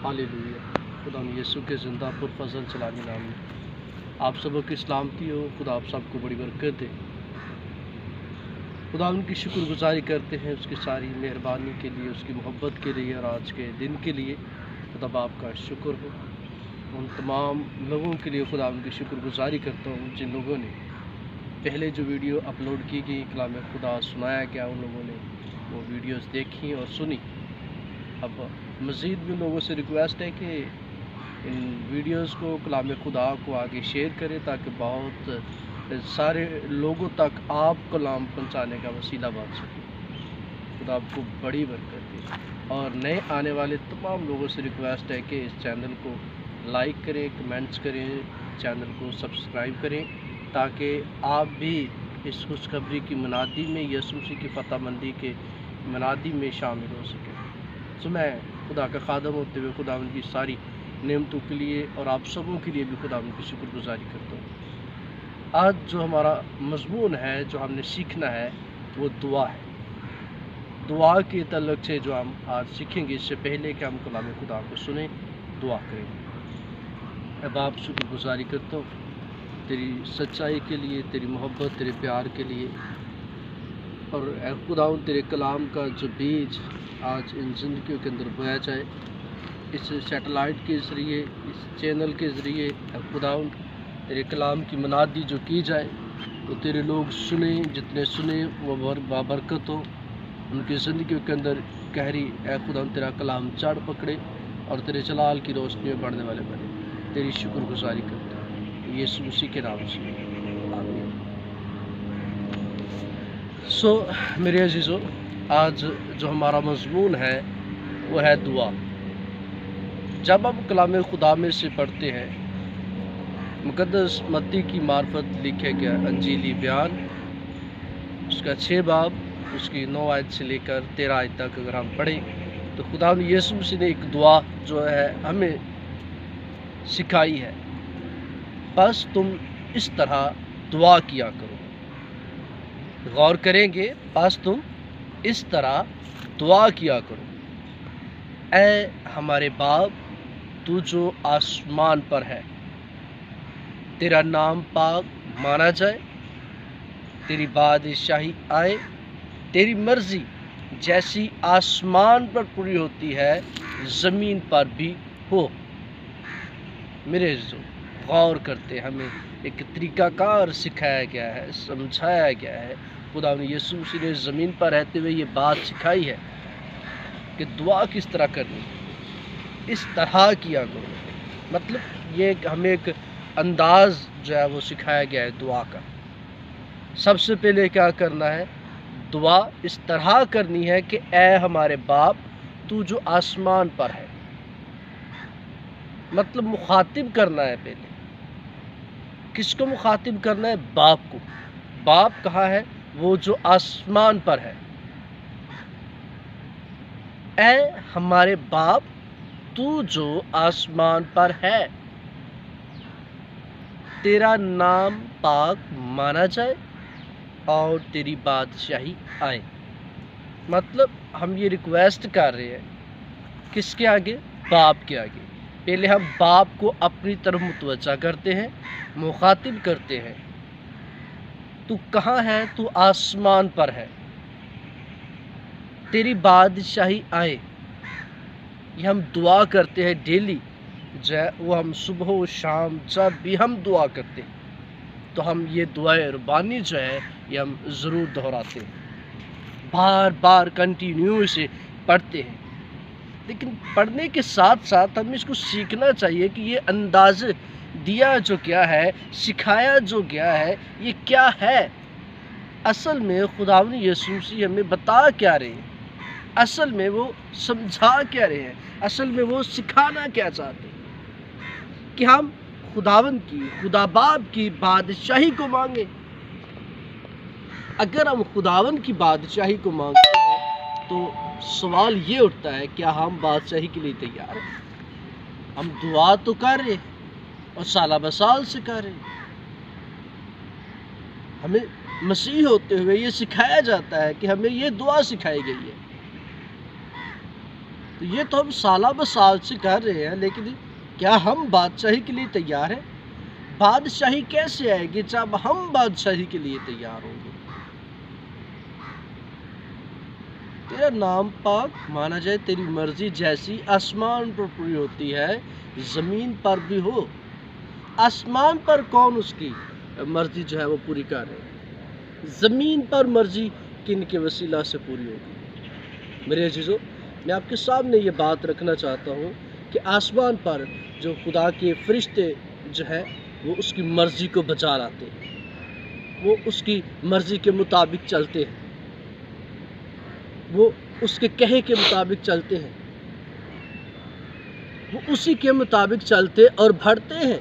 Hallelujah. खुदा यीशु के ज़िंदा पुरफज़ल चलानी नाम में आप सबों की सलामती हो। खुदा आप सबको बड़ी बरकत दे। खुदा उनकी शुक्रगुजारी करते हैं उसकी सारी मेहरबानी के लिए, उसकी मोहब्बत के लिए और आज के दिन के लिए। खुदा बाप का शुक्र हो। उन तमाम लोगों के लिए खुदा उनकी शुक्रगुजारी करता हूँ जिन लोगों ने पहले जो वीडियो अपलोड की गई कलाम खुदा सुनाया गया, उन लोगों ने वो वीडियोस देखी और सुनी। अब मज़ीद भी लोगों से रिक्वेस्ट है कि इन वीडियोस को कलाम खुदा को आगे शेयर करें ताकि बहुत सारे लोगों तक आप कलाम पहुंचाने का वसीला बन सके। खुदा आपको बड़ी बरकत दे। और नए आने वाले तमाम लोगों से रिक्वेस्ट है कि इस चैनल को लाइक करें, कमेंट्स करें, चैनल को सब्सक्राइब करें ताकि आप भी इस खुशखबरी की मनादी में, यीशु मसीह की फ़तहमंदी के मनादी में शामिल हो सकें। तो मैं खुदा का खादम होते हुए खुदा उनकी सारी नेमतों के लिए और आप सबों के लिए भी खुदा उनकी शुक्रगुजारी करता हूँ। आज जो हमारा मज़मून है, जो हमने सीखना है, वो दुआ है। दुआ के तल्लुक़ से जो हम आज सीखेंगे, इससे पहले कि हम कलाम खुदा को सुने, दुआ करेंगे। अब आप शुक्रगुजारी करता हूँ तेरी सच्चाई के लिए, तेरी मोहब्बत, तेरे प्यार के लिए। और खुदा तेरे कलाम का जो बीज आज इन ज़िंदगियों के अंदर बोया जाए, इस सैटेलाइट के ज़रिए, इस चैनल के ज़रिए खुदा तेरे कलाम की मनादी जो की जाए तो तेरे लोग सुने, जितने सुने वो बाबरकत हो, उनकी ज़िंदगी के अंदर गहरी खुदा तेरा कलाम चढ़ पकड़े और तेरे जलाल की रोशनी में बढ़ने वाले बने। तेरी शुक्रगुजारी करते हैं यीशु मसीह के नाम से, आमीन। मेरे अजीज़ों, आज जो हमारा मज़मून है वो है दुआ। जब हम कलाम खुदा में से पढ़ते हैं, मुक़द्दस मत्ती की मार्फत लिखे गया अंजीली बयान, उसका 6 बाब, उसकी 9 आयत से लेकर 13 आयत तक अगर हम पढ़ें तो खुदा यीशु मसीह ने एक दुआ जो है हमें सिखाई है। बस तुम इस तरह दुआ किया करो। गौर करेंगे, बस तुम इस तरह दुआ किया करो। ऐ हमारे बाप, तू जो आसमान पर है, तेरा नाम पाक माना जाए, तेरी बादशाही आए, तेरी मर्ज़ी जैसी आसमान पर पूरी होती है ज़मीन पर भी हो। मेरे जो गौर करते, हमें एक तरीक़ाकार सिखाया गया है, समझाया गया है। खुदा ने यीशु मसीह ने ज़मीन पर रहते हुए ये बात सिखाई है कि दुआ किस तरह करनी, इस तरह किया करो। मतलब ये हमें एक अंदाज़ जो है वो सिखाया गया है दुआ का। सबसे पहले क्या करना है, दुआ इस तरह करनी है कि ऐ हमारे बाप, तू जो आसमान पर है। मतलब मुखातिब करना है, पहले किसको मुखातिब करना है? बाप को। बाप कहाँ है? वो जो आसमान पर है। ऐ हमारे बाप, तू जो आसमान पर है, तेरा नाम पाक माना जाए और तेरी बादशाही आए। मतलब हम ये रिक्वेस्ट कर रहे हैं किसके आगे? बाप के आगे। पहले हम बाप को अपनी तरफ मुतवज्जा करते हैं, मुखातिब करते हैं। तू कहाँ है? तू आसमान पर है, तेरी बादशाही आए। ये हम दुआ करते हैं डेली, जो है वो हम सुबह और शाम जब भी हम दुआ करते हैं तो हम ये दुआए रब्बानी जो है ये हम ज़रूर दोहराते हैं, बार बार कंटिन्यू से पढ़ते हैं। लेकिन पढ़ने के साथ साथ हमें इसको सीखना चाहिए कि ये अंदाज़ दिया जो क्या है, सिखाया जो गया है, ये क्या है। असल में खुदावंद यीशु मसीह हमें बता क्या रहे हैं, असल में वो समझा क्या रहे हैं, असल में वो सिखाना क्या चाहते हैं कि हम खुदावंद की, खुदा बाप की बादशाही को मांगे। अगर हम खुदावंद की बादशाही को मांगते हैं तो सवाल ये उठता है, क्या हम बादशाही के लिए तैयार हैं? हम दुआ तो कर रहे और साला बसाल से कर रहे, हमें मसीह होते हुए ये सिखाया जाता है कि हमें ये दुआ सिखाई गई है। تو یہ تو ہم سالہ بہ سال سے کر رہے ہیں، لیکن کیا ہم بادشاہی کے لیے تیار ہیں؟ بادشاہی کیسے آئے گی جب ہم بادشاہی کے لیے تیار ہوں گے؟ تیرا نام پاک مانا جائے، تیری مرضی جیسی آسمان پر پوری ہوتی ہے زمین پر بھی ہو۔ آسمان پر کون اس کی مرضی جو ہے وہ پوری کر رہے ہیں؟ زمین پر مرضی کن کے وسیلہ سے پوری ہوگی؟ میرے عزیزو، میں آپ کے سامنے یہ بات رکھنا چاہتا ہوں کہ آسمان پر جو خدا کے فرشتے جو ہیں وہ اس کی مرضی کو بجا لاتے ہیں، وہ اس کی مرضی کے مطابق چلتے ہیں، وہ اس کے کہے کے مطابق چلتے ہیں، وہ اسی کے مطابق چلتے اور بڑھتے ہیں۔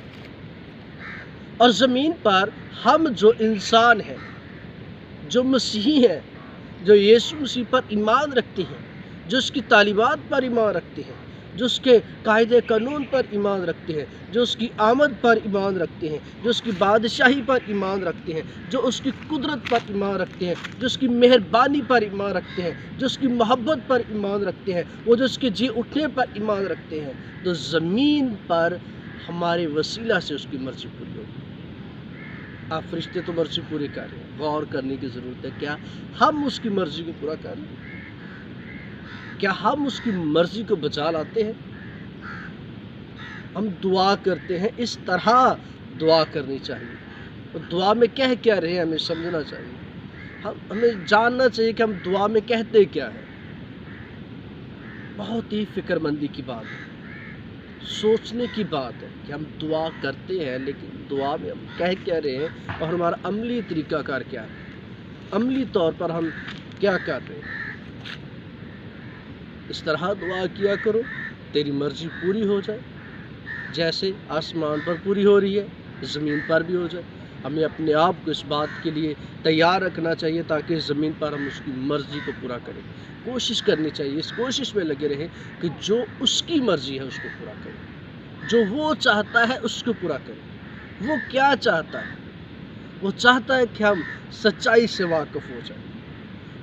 اور زمین پر ہم جو انسان ہیں، جو مسیحی ہیں، جو یسوع مسیح پر ایمان رکھتے ہیں، جو اس کی تعلیمات پر ایمان رکھتے ہیں، جو اس کے قاعدے قانون پر ایمان رکھتے ہیں، جو اس کی آمد پر ایمان رکھتے ہیں، جو اس کی بادشاہی پر ایمان رکھتے ہیں، جو اس کی قدرت پر ایمان رکھتے ہیں، جو اس کی مہربانی پر ایمان رکھتے ہیں، جو اس کی محبت پر ایمان رکھتے ہیں، وہ جو اس کے جی اٹھنے پر ایمان رکھتے ہیں، تو زمین پر ہمارے وسیلہ سے اس کی مرضی پوری ہوگی۔ آپ فرشتے تو مرضی پوری کر رہے ہیں، غور کرنے کی ضرورت ہے، کیا ہم اس کی مرضی کو پورا کر رہے ہیں؟ کیا ہم اس کی مرضی کو بجا لاتے ہیں؟ ہم دعا کرتے ہیں، اس طرح دعا کرنی چاہیے، اور دعا میں کہہ کیا رہے ہیں ہمیں سمجھنا چاہیے، ہمیں جاننا چاہیے کہ ہم دعا میں کہتے کیا ہیں۔ بہت ہی فکر مندی کی بات ہے، سوچنے کی بات ہے کہ ہم دعا کرتے ہیں، لیکن دعا میں ہم کہہ کیا رہے ہیں اور ہمارا عملی طریقہ کار کیا ہے، عملی طور پر ہم کیا کر رہے ہیں۔ اس طرح دعا کیا کرو، تیری مرضی پوری ہو جائے، جیسے آسمان پر پوری ہو رہی ہے زمین پر بھی ہو جائے۔ ہمیں اپنے آپ کو اس بات کے لیے تیار رکھنا چاہیے تاکہ زمین پر ہم اس کی مرضی کو پورا کریں۔ کوشش کرنی چاہیے، اس کوشش میں لگے رہیں کہ جو اس کی مرضی ہے اس کو پورا کریں، جو وہ چاہتا ہے اس کو پورا کریں۔ وہ کیا چاہتا ہے؟ وہ چاہتا ہے کہ ہم سچائی سے واقف ہو جائیں۔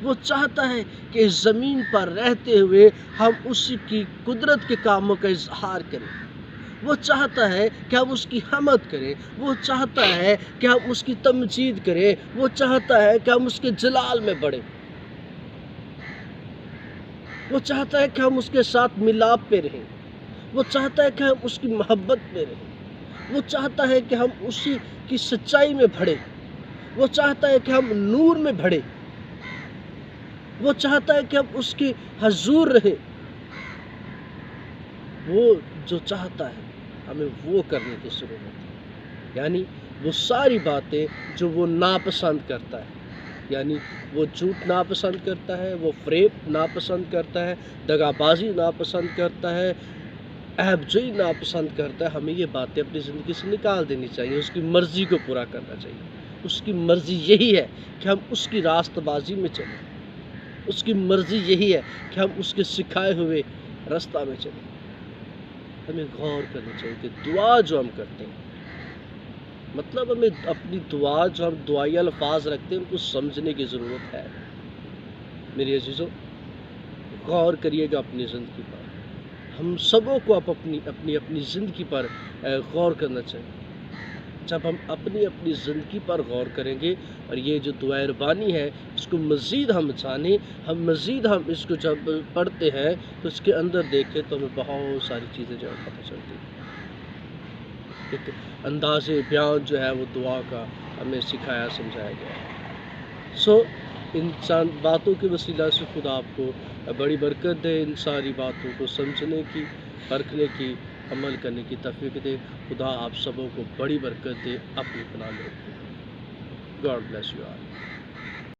وہ چاہتا ہے کہ اس زمین پر رہتے ہوئے ہم اس کی قدرت کے کاموں کا اظہار کریں۔ وہ چاہتا ہے کہ ہم اس کی حمد کریں، وہ چاہتا ہے کہ ہم اس کی تمجید کریں، وہ چاہتا ہے کہ ہم اس کے جلال میں بڑھیں، وہ چاہتا ہے کہ ہم اس کے ساتھ ملاپ پہ رہیں، وہ چاہتا ہے کہ ہم اس کی محبت میں رہیں، وہ چاہتا ہے کہ ہم اسی کی سچائی میں بڑھیں، وہ چاہتا ہے کہ ہم نور میں بڑھیں، وہ چاہتا ہے کہ ہم اس کے حضور رہیں۔ وہ جو چاہتا ہے ہمیں وہ کرنے کی ضرورت ہے، یعنی وہ ساری باتیں جو وہ ناپسند کرتا ہے، یعنی وہ جھوٹ ناپسند کرتا ہے، وہ فریب ناپسند کرتا ہے، دغا بازی ناپسند کرتا ہے، عیب جوئی ناپسند کرتا ہے، ہمیں یہ باتیں اپنی زندگی سے نکال دینی چاہیے، اس کی مرضی کو پورا کرنا چاہیے۔ اس کی مرضی یہی ہے کہ ہم اس کی راست بازی میں چلیں، اس کی مرضی یہی ہے کہ ہم اس کے سکھائے ہوئے راستہ میں چلیں۔ ہمیں غور کرنا چاہیے کہ دعا جو ہم کرتے ہیں، مطلب ہمیں اپنی دعا جو ہم دعائی الفاظ رکھتے ہیں ان کو سمجھنے کی ضرورت ہے۔ میری عزیزو، غور کریے گا اپنی زندگی پر، ہم سبوں کو اپنی زندگی پر غور کرنا چاہیے۔ جب ہم اپنی زندگی پر غور کریں گے اور یہ جو دعائے ربانی ہے اس کو مزید ہم جانیں، مزید ہم اس کو جب پڑھتے ہیں تو اس کے اندر دیکھیں تو ہمیں بہت ساری چیزیں جو ہے پتہ چلتی ہیں۔ ایک انداز بیان جو ہے وہ دعا کا ہمیں سکھایا سمجھایا گیا ہے۔ انسان باتوں کے وسیلہ سے خدا آپ کو بڑی برکت دے، ان ساری باتوں کو سمجھنے کی، پرکھنے کی، عمل کرنے کی توفیق دے۔ خدا آپ سبوں کو بڑی برکت دے، اپنی پناہ میں رکھے۔ God bless you all.